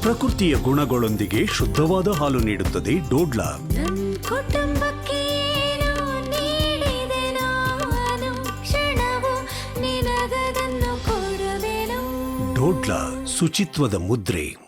ಪ್ರಕೃತಿಯ ಗುಣಗಳೊಂದಿಗೆ ಶುದ್ಧವಾದ ಹಾಲು ನೀಡುತ್ತದೆ ಡೋಡ್ಲಾ. ಕುಟುಂಬಕ್ಕೆ ನೀಡಿದೆ ನಾನು, ಕ್ಷಣವು ನಿನಗದನ್ನು ಕೊಡುವೆನು. ಡೋಡ್ಲಾ, ಶುಚಿತ್ವದ ಮುದ್ರೆ.